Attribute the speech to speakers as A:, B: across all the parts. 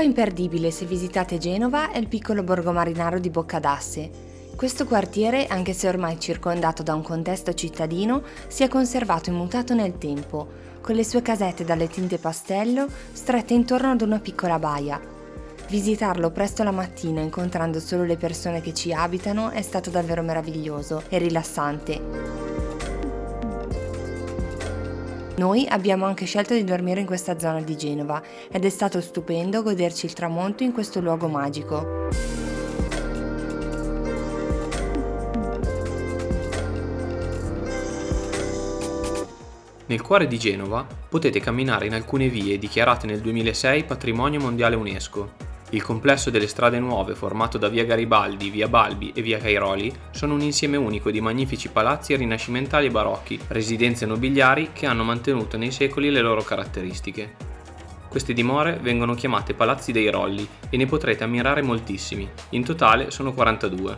A: tappa imperdibile se visitate Genova è il piccolo borgo marinaro di Boccadasse. Questo quartiere, anche se ormai circondato da un contesto cittadino, si è conservato immutato nel tempo, con le sue casette dalle tinte pastello strette intorno ad una piccola baia. Visitarlo presto la mattina incontrando solo le persone che ci abitano è stato davvero meraviglioso e rilassante. Noi abbiamo anche scelto di dormire in questa zona di Genova ed è stato stupendo goderci il tramonto in questo luogo magico.
B: Nel cuore di Genova potete camminare in alcune vie dichiarate nel 2006 Patrimonio Mondiale UNESCO. Il complesso delle strade nuove formato da via Garibaldi, via Balbi e via Cairoli sono un insieme unico di magnifici palazzi rinascimentali e barocchi, residenze nobiliari che hanno mantenuto nei secoli le loro caratteristiche. Queste dimore vengono chiamate Palazzi dei Rolli e ne potrete ammirare moltissimi, in totale sono 42.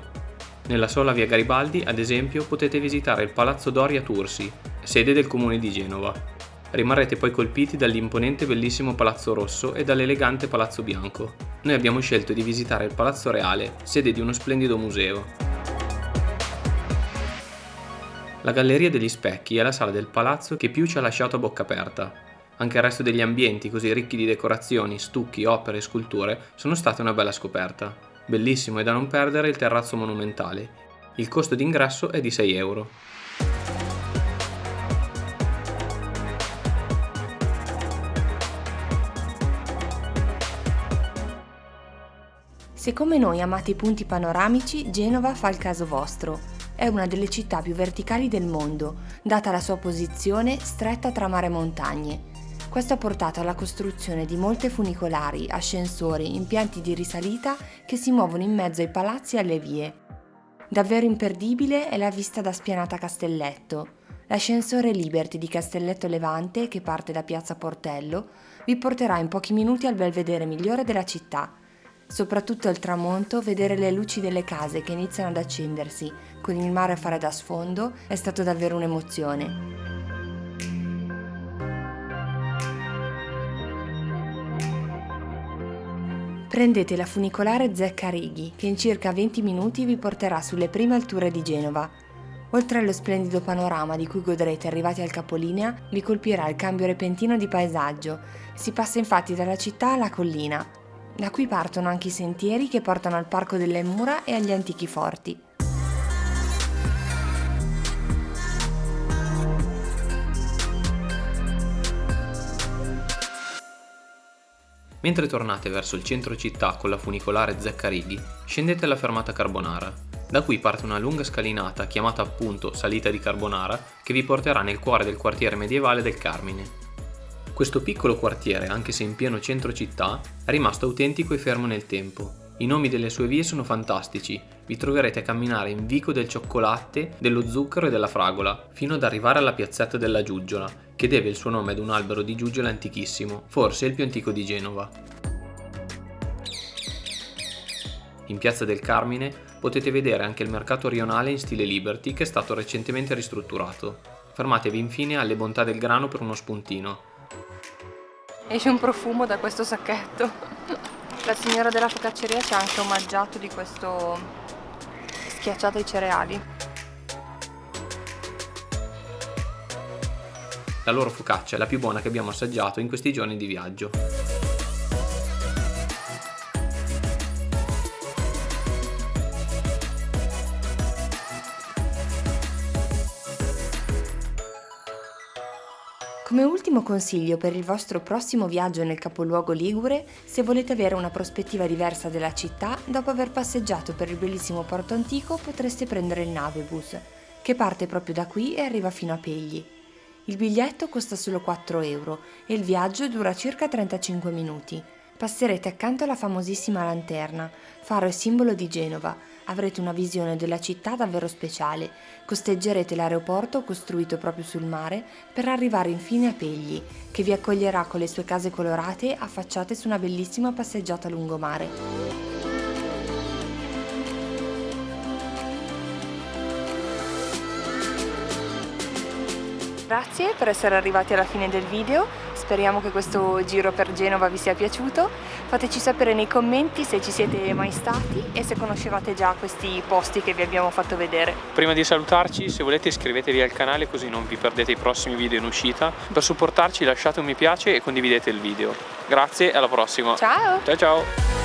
B: Nella sola via Garibaldi, ad esempio, potete visitare il Palazzo Doria Tursi, sede del comune di Genova. Rimarrete poi colpiti dall'imponente e bellissimo Palazzo Rosso e dall'elegante Palazzo Bianco. Noi abbiamo scelto di visitare il Palazzo Reale, sede di uno splendido museo. La Galleria degli Specchi è la sala del palazzo che più ci ha lasciato a bocca aperta. Anche il resto degli ambienti, così ricchi di decorazioni, stucchi, opere e sculture, sono state una bella scoperta. Bellissimo e da non perdere il terrazzo monumentale. Il costo d'ingresso è di 6 euro.
A: Se come noi amate i punti panoramici, Genova fa il caso vostro. È una delle città più verticali del mondo, data la sua posizione stretta tra mare e montagne. Questo ha portato alla costruzione di molte funicolari, ascensori, impianti di risalita che si muovono in mezzo ai palazzi e alle vie. Davvero imperdibile è la vista da Spianata Castelletto. L'ascensore Liberty di Castelletto Levante, che parte da Piazza Portello, vi porterà in pochi minuti al belvedere migliore della città. Soprattutto al tramonto, vedere le luci delle case che iniziano ad accendersi, con il mare a fare da sfondo, è stato davvero un'emozione. Prendete la funicolare Zecca-Righi, che in circa 20 minuti vi porterà sulle prime alture di Genova. Oltre allo splendido panorama di cui godrete arrivati al capolinea, vi colpirà il cambio repentino di paesaggio. Si passa infatti dalla città alla collina. Da qui partono anche i sentieri che portano al Parco delle Mura e agli antichi forti.
B: Mentre tornate verso il centro città con la funicolare Zecca-Righi, scendete alla fermata Carbonara. Da qui parte una lunga scalinata chiamata appunto Salita di Carbonara che vi porterà nel cuore del quartiere medievale del Carmine. Questo piccolo quartiere, anche se in pieno centro città, è rimasto autentico e fermo nel tempo. I nomi delle sue vie sono fantastici, vi troverete a camminare in Vico del Cioccolatte, dello Zucchero e della Fragola, fino ad arrivare alla piazzetta della Giugiola, che deve il suo nome ad un albero di giuggiole antichissimo, forse il più antico di Genova. In Piazza del Carmine potete vedere anche il mercato rionale in stile Liberty che è stato recentemente ristrutturato. Fermatevi infine alle Bontà del Grano per uno spuntino.
A: Esce un profumo da questo sacchetto. La signora della focacceria ci ha anche omaggiato di questo schiacciato ai cereali.
B: La loro focaccia è la più buona che abbiamo assaggiato in questi giorni di viaggio.
A: Come ultimo consiglio per il vostro prossimo viaggio nel capoluogo ligure, se volete avere una prospettiva diversa della città, dopo aver passeggiato per il bellissimo porto antico potreste prendere il Navebus, che parte proprio da qui e arriva fino a Pegli. Il biglietto costa solo 4 euro e il viaggio dura circa 35 minuti. Passerete accanto alla famosissima lanterna, faro e simbolo di Genova. Avrete una visione della città davvero speciale. Costeggerete l'aeroporto costruito proprio sul mare per arrivare infine a Pegli, che vi accoglierà con le sue case colorate affacciate su una bellissima passeggiata lungomare. Grazie per essere arrivati alla fine del video, speriamo che questo giro per Genova vi sia piaciuto. Fateci sapere nei commenti se ci siete mai stati e se conoscevate già questi posti che vi abbiamo fatto vedere.
B: Prima di salutarci, se volete iscrivetevi al canale così non vi perdete i prossimi video in uscita. Per supportarci lasciate un mi piace e condividete il video. Grazie e alla prossima.
A: Ciao!
B: Ciao ciao!